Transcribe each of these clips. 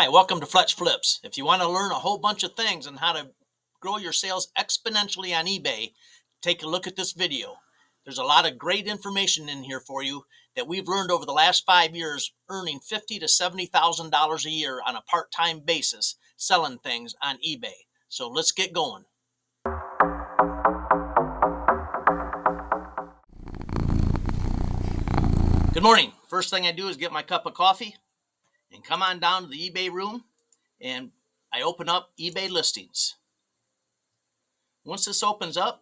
Hi, welcome to Fletch Flips. If you want to learn a whole bunch of things on how to grow your sales exponentially on eBay, take a look at this video. There's a lot of great information in here for you that we've learned over the last 5 years, earning $50,000 to $70,000 a year on a part-time basis selling things on eBay. So let's get going. Good morning. First thing I do is get my cup of coffee and come on down to the eBay room, and I open up eBay listings. Once this opens up,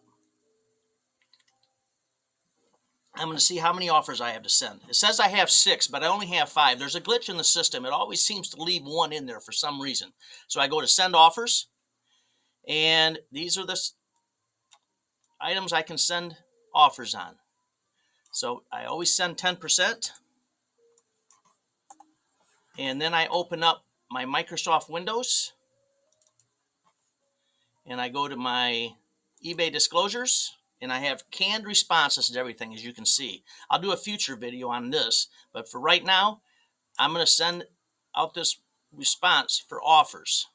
I'm going to see how many offers I have to send. It says I have 6, but I only have 5. There's a glitch in the system. It always seems to leave one in there for some reason. So I go to send offers, and these are the items I can send offers on. So I always send 10%, and then I open up my Microsoft Windows, and I go to my eBay disclosures, and I have canned responses to everything, as you can see. I'll do a future video on this, but for right now, I'm going to send out this response for offers.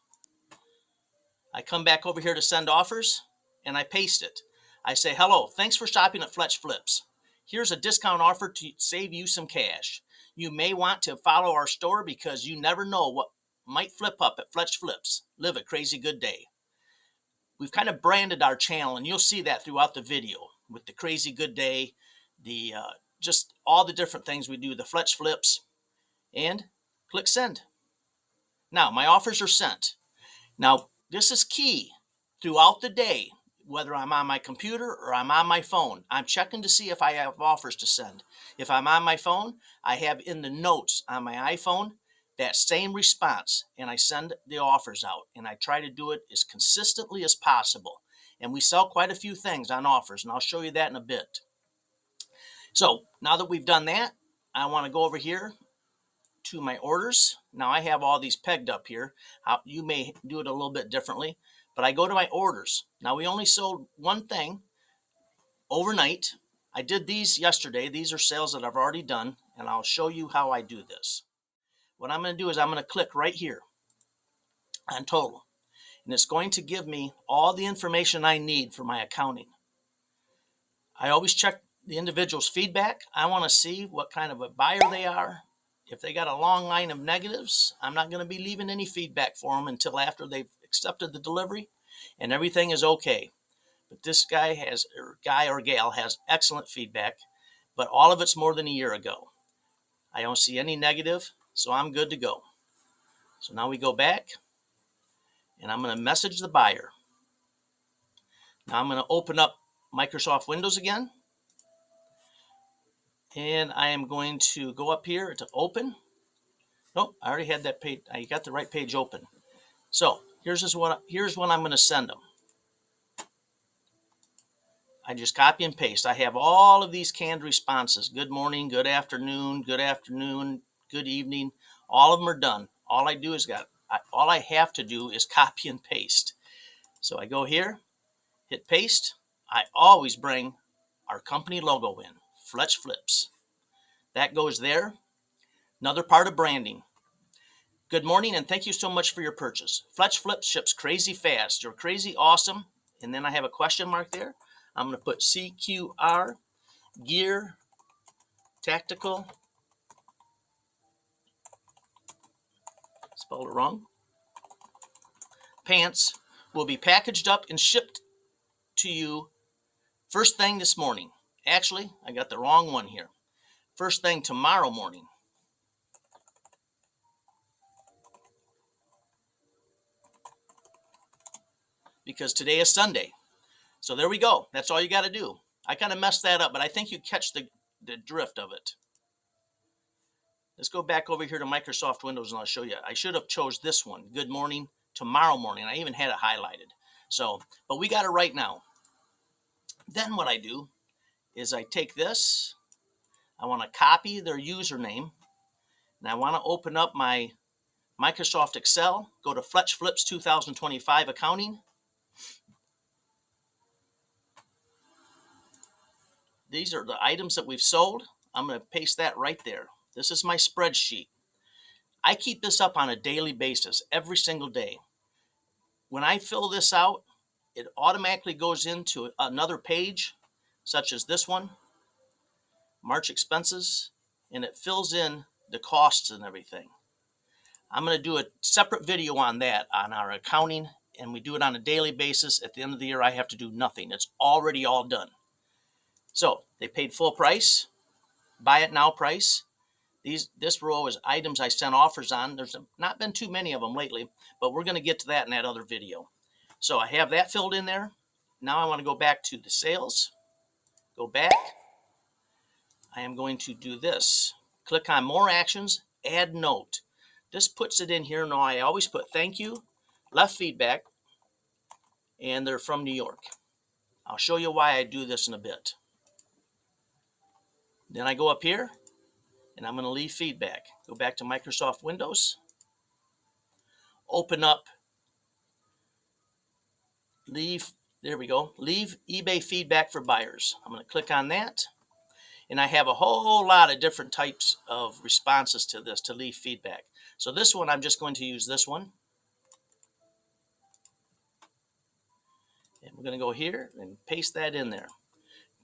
I come back over here to send offers, and I paste it. I say, hello, thanks for shopping at Fletch Flips. Here's a discount offer to save you some cash. You may want to follow our store because you never know what might flip up at Fletch Flips. Live a crazy good day. We've kind of branded our channel, and you'll see that throughout the video with the crazy good day, the just all the different things we do, the Fletch Flips, and click send. Now, my offers are sent. Now, this is key throughout the day, whether I'm on my computer or I'm on my phone. I'm checking to see if I have offers to send. If I'm on my phone, I have in the notes on my iPhone that same response, and I send the offers out, and I try to do it as consistently as possible. And we sell quite a few things on offers, and I'll show you that in a bit. So now that we've done that, I want to go over here to my orders. Now I have all these pegged up here. You may do it a little bit differently, but I go to my orders. Now we only sold one thing overnight. I did these yesterday. These are sales that I've already done, and I'll show you how I do this. What I'm going to do is I'm going to click right here on total, and it's going to give me all the information I need for my accounting. I always check the individual's feedback. I want to see what kind of a buyer they are. If they got a long line of negatives, I'm not going to be leaving any feedback for them until after they've accepted the delivery and everything is okay. But this guy or gal has excellent feedback, but all of it's more than a year ago. I don't see any negative, so I'm good to go. So now we go back, and I'm going to message the buyer. Now I'm going to open up Microsoft Windows again, and I am going to go up here to open. Nope, I already had that page. I got the right page open. So here's what I'm going to send them. I just copy and paste. I have all of these canned responses. Good morning, good afternoon, good evening. All of them are done. All I have to do is copy and paste. So I go here, hit paste. I always bring our company logo in, Fletch Flips. That goes there. Another part of branding. Good morning, and thank you so much for your purchase. Fletch Flips ships crazy fast. You're crazy awesome. And then I have a question mark there. I'm going to put CQR, gear, tactical, spelled it wrong, pants will be packaged up and shipped to you first thing this morning. Actually, I got the wrong one here. First thing tomorrow morning. Because today is Sunday. So there we go. That's all you got to do. I kind of messed that up, but I think you catch the drift of it. Let's go back over here to Microsoft Windows, and I'll show you. I should have chose this one, good morning, tomorrow morning. I even had it highlighted. So, but we got it right now. Then what I do is I take this. I want to copy their username, and I want to open up my Microsoft Excel, go to Fletch Flips 2025 accounting. These are the items that we've sold. I'm going to paste that right there. This is my spreadsheet. I keep this up on a daily basis, every single day. When I fill this out, it automatically goes into another page, such as this one, March expenses, and it fills in the costs and everything. I'm going to do a separate video on that, on our accounting, and we do it on a daily basis. At the end of the year, I have to do nothing. It's already all done. So they paid full price, buy it now price. This row is items I sent offers on. There's not been too many of them lately, but we're going to get to that in that other video. So I have that filled in there. Now I want to go back to the sales. Go back. I am going to do this. Click on more actions, add note. This puts it in here. Now I always put thank you, left feedback, and they're from New York. I'll show you why I do this in a bit. Then I go up here and I'm going to leave feedback. Go back to Microsoft Windows. Open up, there we go, leave eBay feedback for buyers. I'm going to click on that. And I have a whole lot of different types of responses to this to leave feedback. So this one, I'm just going to use this one. And we're going to go here and paste that in there.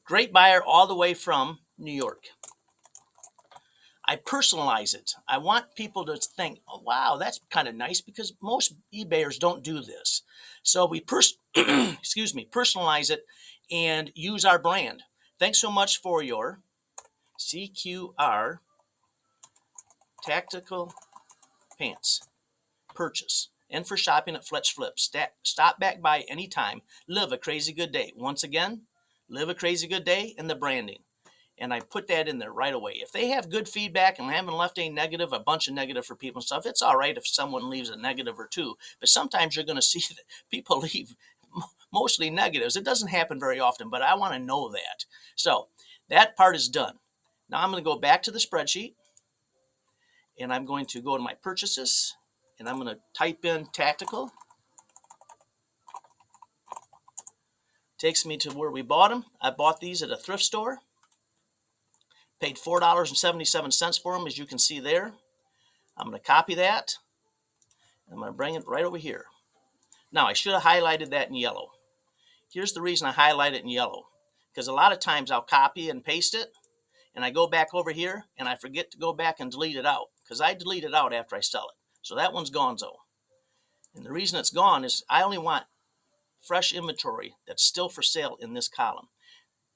Great buyer all the way from New York. I personalize it. I want people to think, oh, wow, that's kind of nice, because most eBayers don't do this. So we personalize it and use our brand. Thanks so much for your CQR tactical pants purchase and for shopping at Fletch Flip. Stop back by anytime. Live a crazy good day. Once again, live a crazy good day in the branding. And I put that in there right away. If they have good feedback and haven't left any negative, a bunch of negative for people and stuff, it's all right if someone leaves a negative or two. But sometimes you're going to see that people leave mostly negatives. It doesn't happen very often, but I want to know that. So that part is done. Now I'm going to go back to the spreadsheet, and I'm going to go to my purchases, and I'm going to type in tactical. Takes me to where we bought them. I bought these at a thrift store. Paid $4.77 for them, as you can see there. I'm going to copy that. I'm going to bring it right over here. Now, I should have highlighted that in yellow. Here's the reason I highlight it in yellow. Because a lot of times I'll copy and paste it, and I go back over here, and I forget to go back and delete it out. Because I delete it out after I sell it. So that one's gonzo. And the reason it's gone is I only want fresh inventory that's still for sale in this column.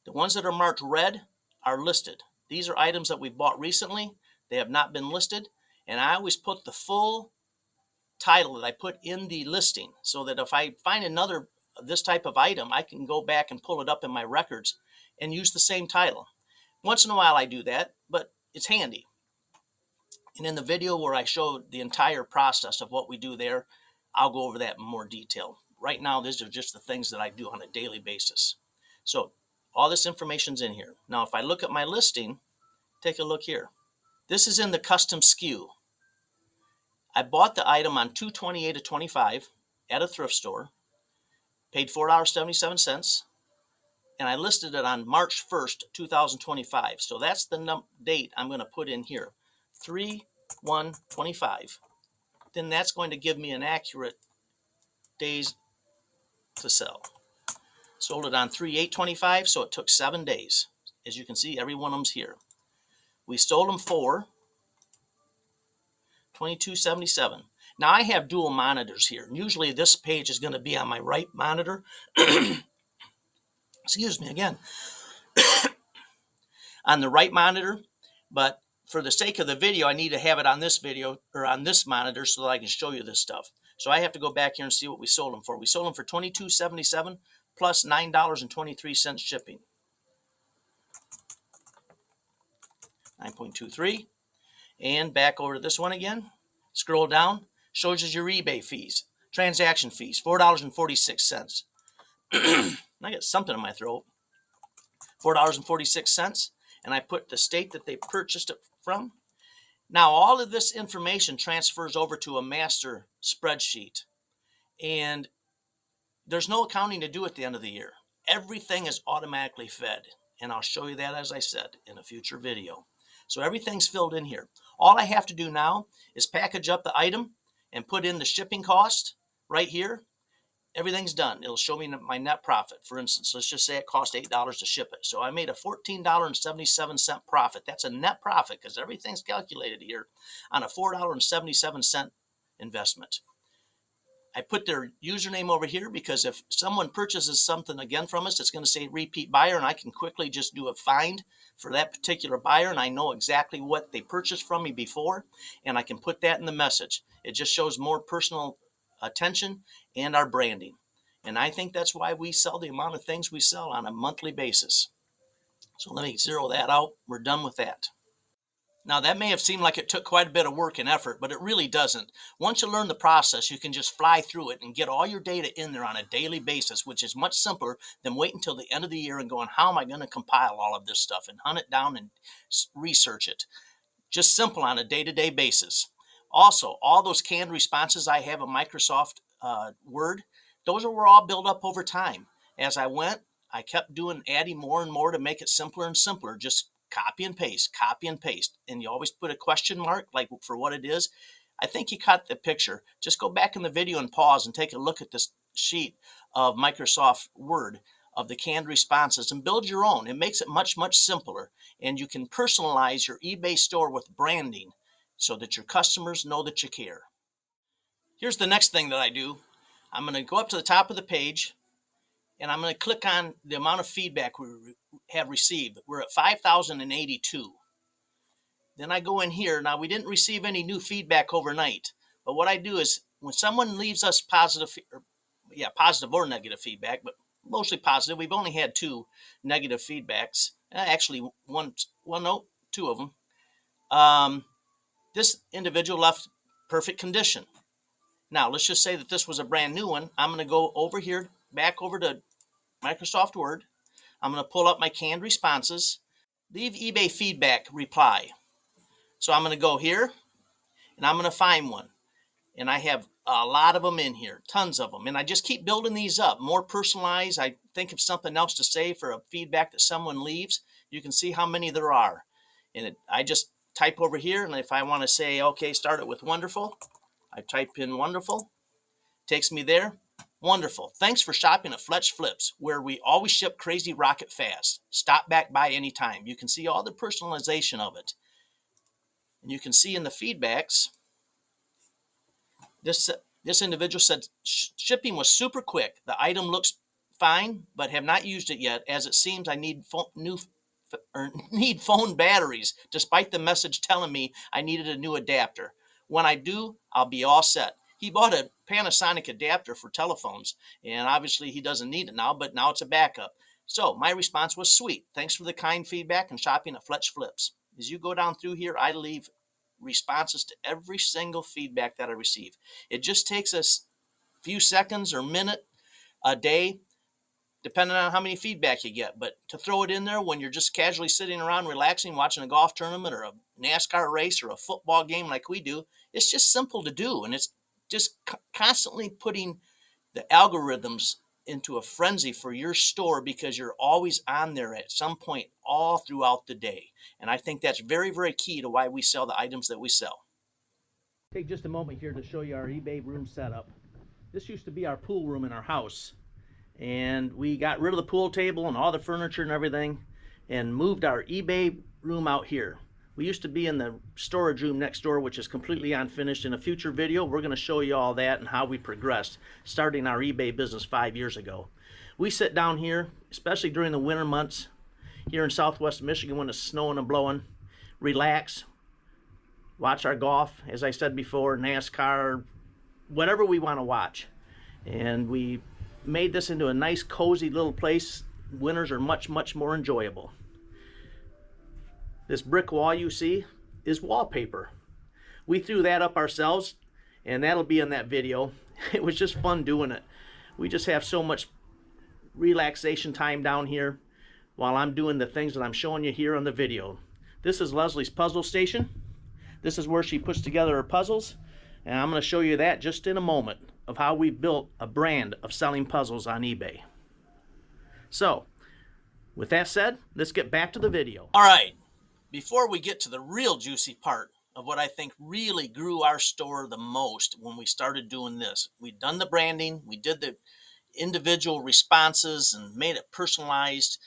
The ones that are marked red are listed. These are items that we bought recently. They have not been listed. And I always put the full title that I put in the listing, so that if I find another this type of item, I can go back and pull it up in my records and use the same title. Once in a while I do that, but it's handy. And in the video where I show the entire process of what we do there, I'll go over that in more detail. Right now, these are just the things that I do on a daily basis. So all this information's in here. Now, if I look at my listing, take a look here. This is in the custom SKU. I bought the item on 2/28/25 at a thrift store, paid $4.77, and I listed it on March 1st, 2025. So that's the date I'm going to put in here, 3/1/25. Then that's going to give me an accurate days to sell. Sold it on 3/8/25, so it took 7 days. As you can see, every one of them's here. We sold them for $22.77. Now I have dual monitors here. Usually this page is going to be on my right monitor. Excuse me again. On the right monitor, but for the sake of the video, I need to have it on this video or on this monitor so that I can show you this stuff. So I have to go back here and see what we sold them for. We sold them for $22.77 plus $9.23 shipping. 9.23. And back over to this one again. Scroll down. Shows us your eBay fees. Transaction fees, $4.46. I got something in my throat. $4.46. And I put the state that they purchased it from. Now, all of this information transfers over to a master spreadsheet. And there's no accounting to do at the end of the year. Everything is automatically fed. And I'll show you that, as I said, in a future video. So everything's filled in here. All I have to do now is package up the item and put in the shipping cost right here. Everything's done. It'll show me my net profit. For instance, let's just say it cost $8 to ship it. So I made a $14.77 profit. That's a net profit because everything's calculated here on a $4.77 investment. I put their username over here because if someone purchases something again from us, it's going to say repeat buyer, and I can quickly just do a find for that particular buyer, and I know exactly what they purchased from me before, and I can put that in the message. It just shows more personal attention and our branding. And I think that's why we sell the amount of things we sell on a monthly basis. So let me zero that out. We're done with that. Now, that may have seemed like it took quite a bit of work and effort, but it really doesn't. Once you learn the process, you can just fly through it and get all your data in there on a daily basis, which is much simpler than waiting until the end of the year and going, how am I going to compile all of this stuff and hunt it down and research it? Just simple on a day-to-day basis. Also, all those canned responses I have in Microsoft Word, those were all built up over time. As I went, I kept adding more and more to make it simpler and simpler. Just copy and paste, and you always put a question mark like for what it is. I think you caught the picture. Just go back in the video and pause and take a look at this sheet of Microsoft Word of the canned responses and build your own. It makes it much, much simpler, and you can personalize your eBay store with branding so that your customers know that you care. Here's the next thing that I do. I'm going to go up to the top of the page, and I'm going to click on the amount of feedback we have received. We're at 5,082. Then I go in here. Now, we didn't receive any new feedback overnight, but what I do is when someone leaves us positive or negative feedback, but mostly positive. We've only had 2 negative feedbacks. Actually, two of them. This individual left perfect condition. Now, let's just say that this was a brand new one. I'm going to go over here, back over to Microsoft Word. I'm going to pull up my canned responses. Leave eBay feedback reply. So I'm going to go here, and I'm going to find one. And I have a lot of them in here, tons of them. And I just keep building these up, more personalized. I think of something else to say for a feedback that someone leaves. You can see how many there are. And I just type over here, and if I want to say, okay, start it with wonderful, I type in wonderful. Takes me there. Wonderful. Thanks for shopping at Fletch Flips, where we always ship crazy rocket fast. Stop back by anytime. You can see all the personalization of it. And you can see in the feedbacks, this individual said shipping was super quick. The item looks fine, but have not used it yet, as it seems I need phone batteries, despite the message telling me I needed a new adapter. When I do, I'll be all set. He bought a Panasonic adapter for telephones, and obviously he doesn't need it now, but now it's a backup. So my response was sweet. Thanks for the kind feedback and shopping at Fletch Flips. As you go down through here, I leave responses to every single feedback that I receive. It just takes a few seconds or minute a day, depending on how many feedback you get. But to throw it in there when you're just casually sitting around relaxing, watching a golf tournament or a NASCAR race or a football game like we do, it's just simple to do. And it's just constantly putting the algorithms into a frenzy for your store because you're always on there at some point all throughout the day. And I think that's very, very key to why we sell the items that we sell. Take just a moment here to show you our eBay room setup. This used to be our pool room in our house, and we got rid of the pool table and all the furniture and everything and moved our eBay room out here. We used to be in the storage room next door, which is completely unfinished. In a future video, we're going to show you all that and how we progressed, starting our eBay business 5 years ago. We sit down here, especially during the winter months, here in Southwest Michigan when it's snowing and blowing, relax, watch our golf, as I said before, NASCAR, whatever we want to watch. And we made this into a nice, cozy little place. Winters are much, much more enjoyable. This brick wall you see is wallpaper. We threw that up ourselves, and that'll be in that video. It was just fun doing it. We just have so much relaxation time down here while I'm doing the things that I'm showing you here on the video. This is Leslie's puzzle station. This is where she puts together her puzzles, and I'm going to show you that just in a moment of how we built a brand of selling puzzles on eBay. So, with that said, let's get back to the video. All right. before we get to the real juicy part of what I think really grew our store the most when we started doing this, we'd done the branding, we did the individual responses and made it personalized,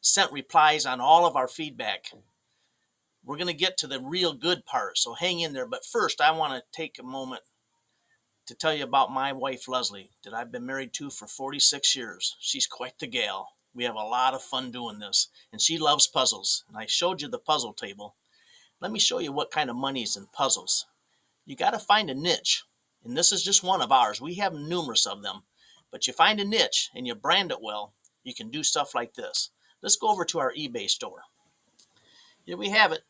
sent replies on all of our feedback. We're going to get to the real good part, so hang in there. But first, I want to take a moment to tell you about my wife, Leslie, that I've been married to for 46 years. She's quite the gal. We have a lot of fun doing this, and she loves puzzles. And I showed you the puzzle table. Let me show you what kind of money is in puzzles. You got to find a niche, and this is just one of ours. We have numerous of them, but you find a niche and you brand it well, you can do stuff like this. Let's go over to our eBay store. Here we have it.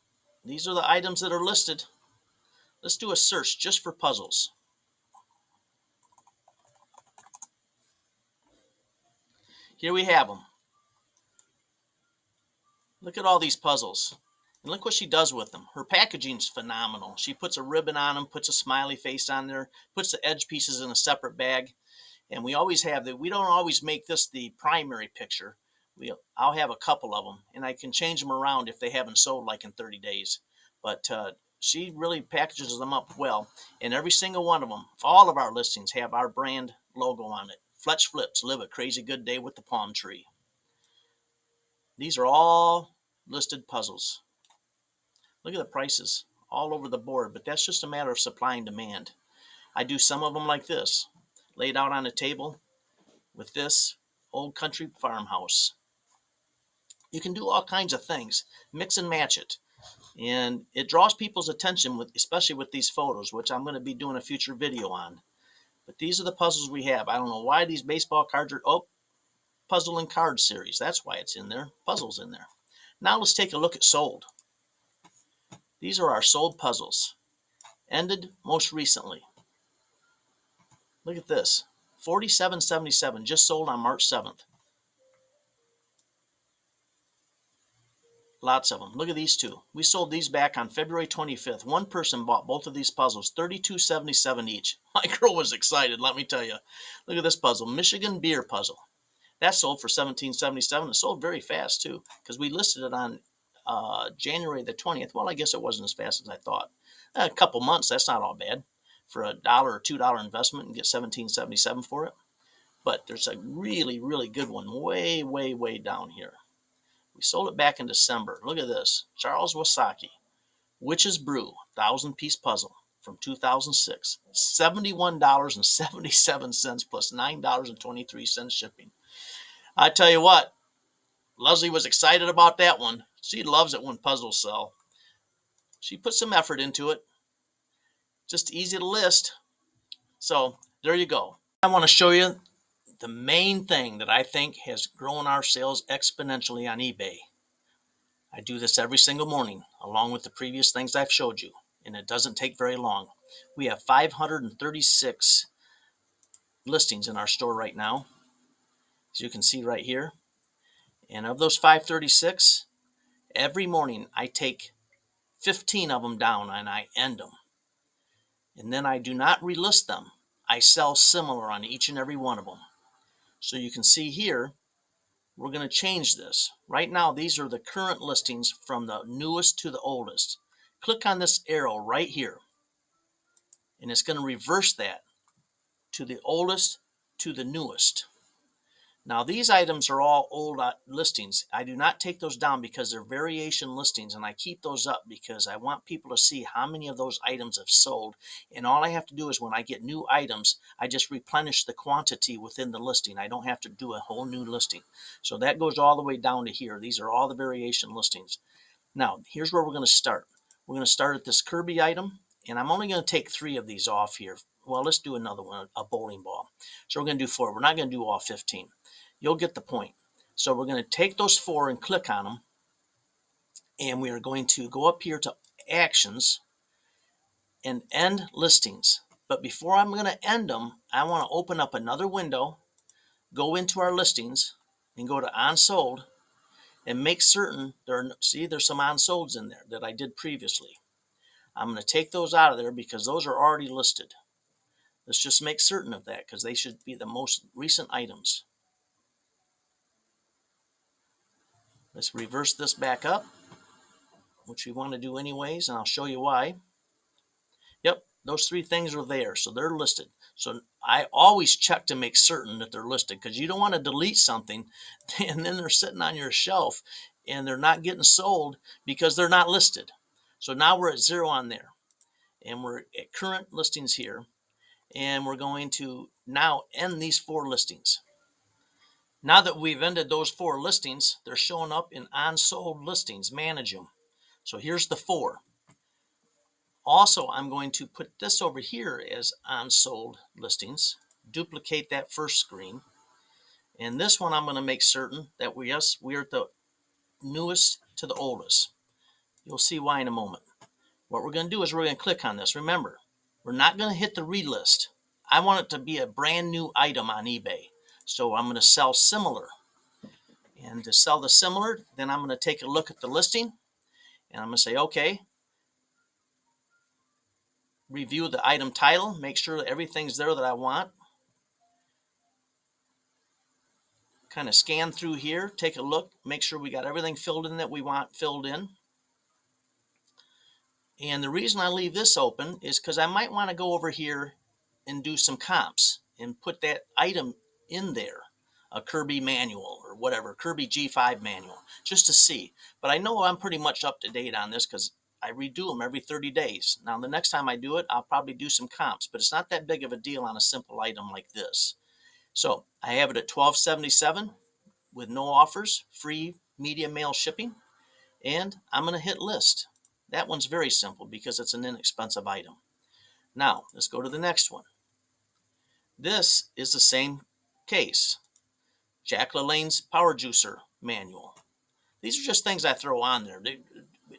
These are the items that are listed. Let's do a search just for puzzles. Here we have them. Look at all these puzzles. And look what she does with them. Her packaging's phenomenal. She puts a ribbon on them, puts a smiley face on there, puts the edge pieces in a separate bag. And we always have that. We don't always make this the primary picture. I'll have a couple of them, and I can change them around if they haven't sold like in 30 days. But she really packages them up well. And every single one of them, all of our listings have our brand logo on it. Fletch Flips, live a crazy good day with the palm tree. These are all listed puzzles. Look at the prices all over the board, but that's just a matter of supply and demand. I do some of them like this, laid out on a table with this old country farmhouse. You can do all kinds of things, mix and match it. And it draws people's attention, especially with these photos, which I'm going to be doing a future video on. But these are the puzzles we have. I don't know why these baseball cards are, puzzle and card series. That's why it's in there. Puzzles in there. Now let's take a look at sold. These are our sold puzzles. Ended most recently. Look at this. $47.77 just sold on March 7th. Lots of them. Look at these two. We sold these back on February 25th. One person bought both of these puzzles, $32.77 each. My girl was excited, let me tell you. Look at this puzzle, Michigan beer puzzle. That sold for $17.77. It sold very fast too, because we listed it on January the 20th. Well, I guess it wasn't as fast as I thought. A couple months, that's not all bad for $1 or $2 investment and get $17.77 for it. But there's a really, really good one way, way, way down here. We sold it back in December. Look at this. Charles Wasaki, Witch's Brew, 1,000-piece puzzle from 2006. $71.77 plus $9.23 shipping. I tell you what, Leslie was excited about that one. She loves it when puzzles sell. She put some effort into it. Just easy to list. So there you go. I want to show you the main thing that I think has grown our sales exponentially on eBay. I do this every single morning, along with the previous things I've showed you, and it doesn't take very long. We have 536 listings in our store right now, as you can see right here. And of those 536, every morning I take 15 of them down and I end them. And then I do not relist them. I sell similar on each and every one of them. So you can see here, we're going to change this. Right now, these are the current listings from the newest to the oldest. Click on this arrow right here, and it's going to reverse that to the oldest to the newest. Now, these items are all old listings. I do not take those down because they're variation listings, and I keep those up because I want people to see how many of those items have sold. And all I have to do is when I get new items, I just replenish the quantity within the listing. I don't have to do a whole new listing. So that goes all the way down to here. These are all the variation listings. Now, here's where we're going to start. We're going to start at this Kirby item, and I'm only going to take 3 of these off here. Well, let's do another one, a bowling ball. So we're going to do 4. We're not going to do all 15. You'll get the point. So we're going to take those 4 and click on them, and we are going to go up here to Actions and End Listings. But before I'm going to end them, I want to open up another window, go into our listings, and go to On Sold, and make certain there's some on solds in there that I did previously. I'm going to take those out of there because those are already listed. Let's just make certain of that because they should be the most recent items. Let's reverse this back up. which we want to do anyways, and I'll show you why. Yep, those 3 things are there, so they're listed. So I always check to make certain that they're listed, because you don't want to delete something and then they're sitting on your shelf and they're not getting sold because they're not listed. So now we're at 0 on there, and we're at current listings here, and we're going to now end these 4 listings. Now that we've ended those 4 listings, they're showing up in unsold listings. Manage them. So here's the 4. Also, I'm going to put this over here as unsold listings, duplicate that first screen, and this one I'm going to make certain that we're at the newest to the oldest. You'll see why in a moment. What we're going to do is we're going to click on this. Remember, we're not going to hit the relist. I want it to be a brand new item on eBay. So I'm going to sell similar. And to sell the similar, then I'm going to take a look at the listing, and I'm going to say, okay, review the item title, make sure that everything's there that I want. Kind of scan through here, take a look, make sure we got everything filled in that we want filled in. And the reason I leave this open is because I might want to go over here and do some comps and put that item in there, a Kirby manual or whatever, Kirby G5 manual, just to see. But I know I'm pretty much up to date on this because I redo them every 30 days. Now, the next time I do it, I'll probably do some comps, but it's not that big of a deal on a simple item like this. So I have it at $12.77 with no offers, free media mail shipping, and I'm going to hit list. That one's very simple because it's an inexpensive item. Now, let's go to the next one. This is the same case. Jack LaLanne's Power Juicer Manual. These are just things I throw on there.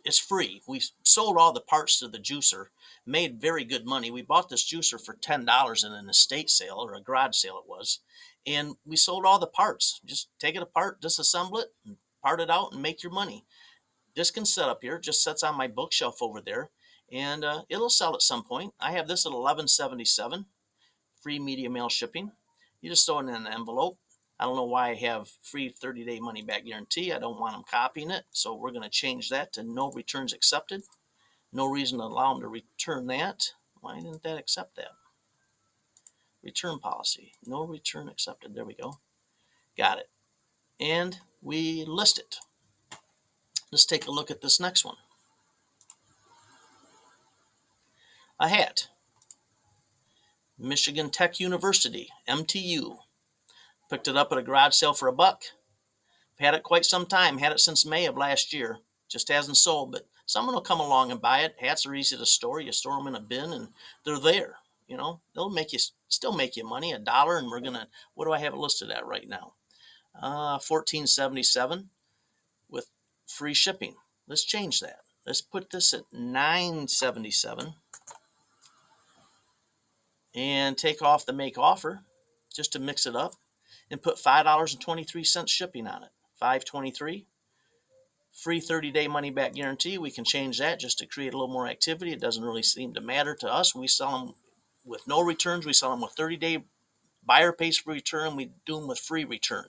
It's free. We sold all the parts to the juicer, made very good money. We bought this juicer for $10 in an estate sale, or a garage sale it was, and we sold all the parts. Just take it apart, disassemble it, and part it out and make your money. This can set up here, just sits on my bookshelf over there, and it'll sell at some point. I have this at $11.77, free media mail shipping. You just throw it in an envelope. I don't know why I have free 30-day money back guarantee. I don't want them copying it, so we're going to change that to no returns accepted. No reason to allow them to return that. Why didn't that accept that? Return policy, no return accepted. There we go. Got it. And we list it. Let's take a look at this next one. A hat. Michigan Tech University, MTU. Picked it up at a garage sale for $1. Had it quite some time. Had it since May of last year. Just hasn't sold, but someone will come along and buy it. Hats are easy to store. You store them in a bin and they're there. You know, they'll still make you money, $1. And we're going to, what do I have it listed at right now? $14.77 with free shipping. Let's change that. Let's put this at $9.77 and take off the make offer just to mix it up, and put $5.23 shipping on it. $5.23. Free 30-day money back guarantee. We can change that just to create a little more activity. It doesn't really seem to matter to us. We sell them with no returns. We sell them with 30-day buyer pays for return. We do them with free return.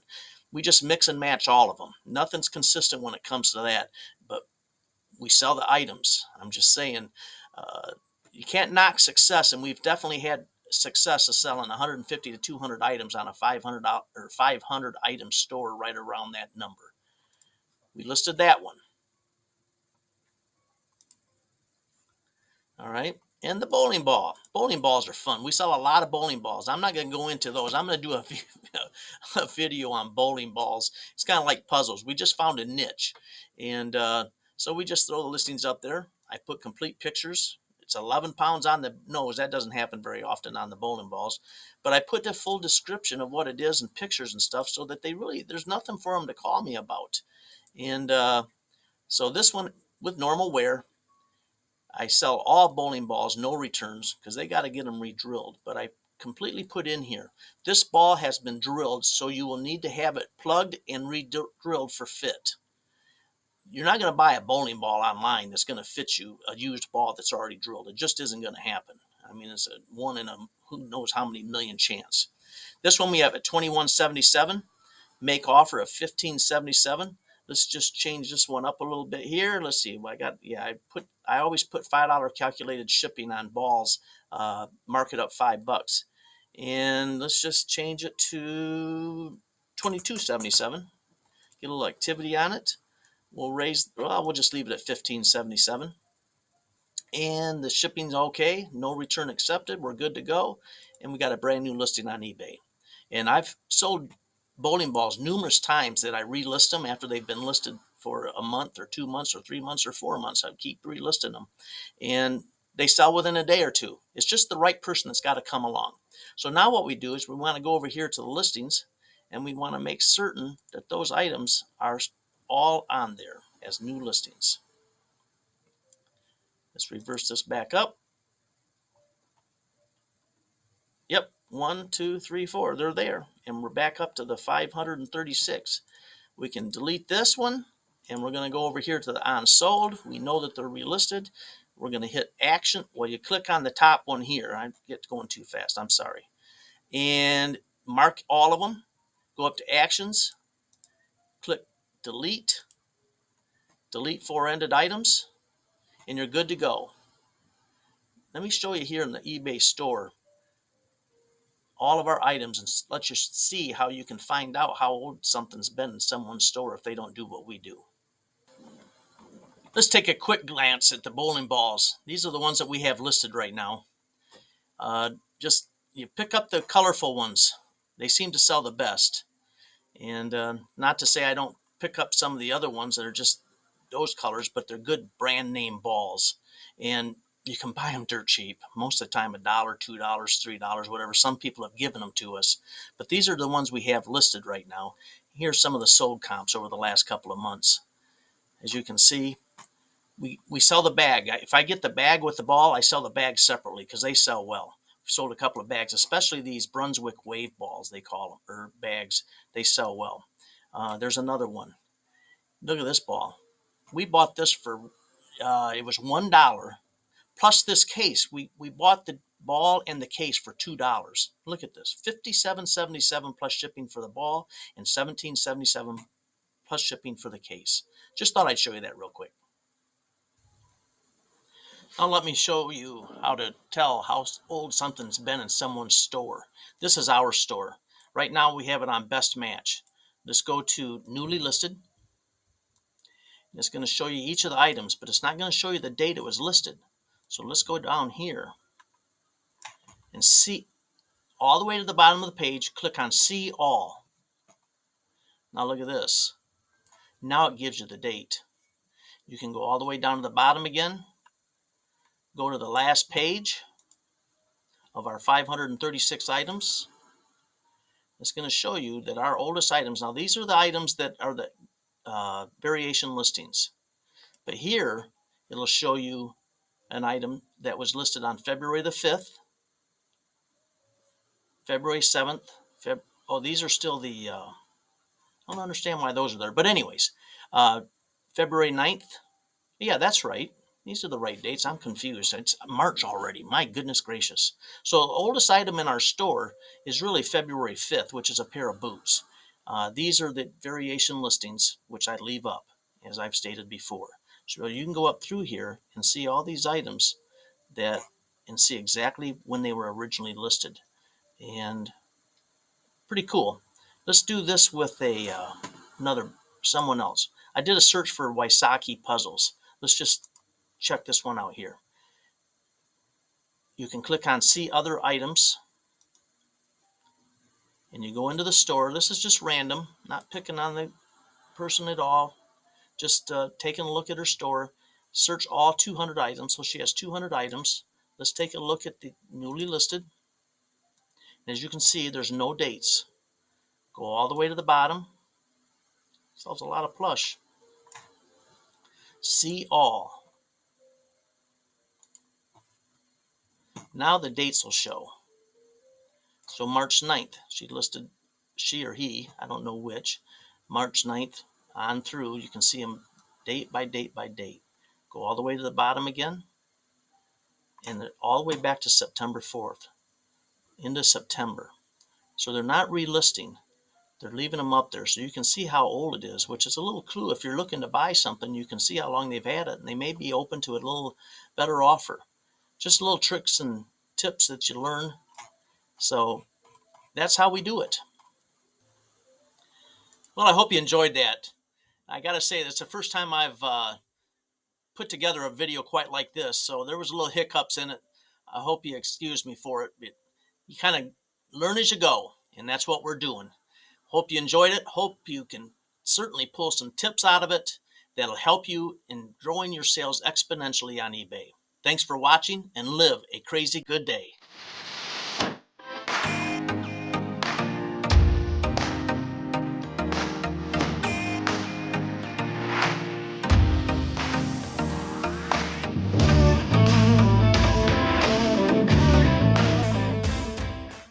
We just mix and match all of them. Nothing's consistent when it comes to that, but we sell the items. I'm just saying, you can't knock success, and we've definitely had success of selling 150 to 200 items on a 500 or 500 item store, right around that number. We listed that one. All right. And the bowling ball. Bowling balls are fun. We sell a lot of bowling balls. I'm not going to go into those. I'm going to do a video on bowling balls. It's kind of like puzzles. We just found a niche. And so we just throw the listings up there. I put complete pictures. It's 11 pounds on the nose. That doesn't happen very often on the bowling balls. But I put the full description of what it is and pictures and stuff, so that there's nothing for them to call me about. And so this one, with normal wear, I sell all bowling balls, no returns, because they got to get them re-drilled. But I completely put in here, this ball has been drilled, so you will need to have it plugged and re-drilled for fit. You're not going to buy a bowling ball online that's going to fit you, a used ball that's already drilled. It just isn't going to happen. I mean, it's a one in a who knows how many million chance. This one we have at $21.77, make offer of $15.77. Let's just change this one up a little bit here. Let's see. I got, yeah, I always put $5 calculated shipping on balls. Mark it up $5, and let's just change it to $22.77. Get a little activity on it. We'll just leave it at $15.77. And the shipping's okay. No return accepted. We're good to go. And we got a brand new listing on eBay. And I've sold bowling balls numerous times that I relist them after they've been listed for a month or 2 months or 3 months or 4 months. I keep relisting them, and they sell within a day or two. It's just the right person that's got to come along. So now what we do is we want to go over here to the listings, and we want to make certain that those items are all on there as new listings. Let's reverse this back up. Yep, 1, 2, 3, 4. They're there, and we're back up to the 536. We can delete this one, and we're going to go over here to the on sold. We know that they're relisted. We're going to hit action. Well, you click on the top one here. I get going too fast. I'm sorry. And mark all of them. Go up to actions. Click delete. Delete 4 ended items, and you're good to go. Let me show you here in the eBay store all of our items and let you see how you can find out how old something's been in someone's store if they don't do what we do. Let's take a quick glance at the bowling balls. These are the ones that we have listed right now. Just you pick up the colorful ones. They seem to sell the best. And not to say I don't pick up some of the other ones that are just those colors, but they're good brand name balls. And you can buy them dirt cheap. Most of the time, $1, $2, $3, whatever. Some people have given them to us. But these are the ones we have listed right now. Here's some of the sold comps over the last couple of months. As you can see, we sell the bag. If I get the bag with the ball, I sell the bag separately because they sell well. We've sold a couple of bags, especially these Brunswick wave balls, they call them, or bags. They sell well. There's another one. Look at this ball. We bought this for, it was $1 plus this case. We bought the ball and the case for $2. Look at this, $57.77 plus shipping for the ball and $17.77 plus shipping for the case. Just thought I'd show you that real quick. Now let me show you how to tell how old something's been in someone's store. This is our store. Right now we have it on best match. Let's go to newly listed. It's going to show you each of the items, but it's not going to show you the date it was listed. So let's go down here and see all the way to the bottom of the page. Click on see all. Now look at this. Now it gives you the date. You can go all the way down to the bottom again. Go to the last page of our 536 items. It's going to show you that our oldest items, now these are the items that are the variation listings. But here, it'll show you an item that was listed on February the 5th, February 7th. These are still the, I don't understand why those are there. But anyways, February 9th. Yeah, that's right. These are the right dates. I'm confused. It's March already. My goodness gracious. So the oldest item in our store is really February 5th, which is a pair of boots. These are the variation listings, which I leave up, as I've stated before. So you can go up through here and see all these items and see exactly when they were originally listed. And pretty cool. Let's do this with someone else. I did a search for Waisaki puzzles. Let's just check this one out here. You can click on see other items and you go into the store. This is just random, not picking on the person at all, just taking a look at her store. Search all 200 items. So she has 200 items. Let's take a look at the newly listed. And as you can see, there's no dates. Go all the way to the bottom. Sells a lot of plush. See all. Now the dates will show. So March 9th, she or he, I don't know which, March 9th on through. You can see them date by date by date. Go all the way to the bottom again, and all the way back to September 4th, into September. So they're not relisting. They're leaving them up there so you can see how old it is, which is a little clue. If you're looking to buy something, you can see how long they've had it, and they may be open to a little better offer. Just little tricks and tips that you learn. So that's how we do it. Well, I hope you enjoyed that. I got to say, that's the first time I've put together a video quite like this, so there was a little hiccups in it. I hope you excuse me for it. But you kind of learn as you go, and that's what we're doing. Hope you enjoyed it. Hope you can certainly pull some tips out of it that'll help you in growing your sales exponentially on eBay. Thanks for watching, and live a crazy good day.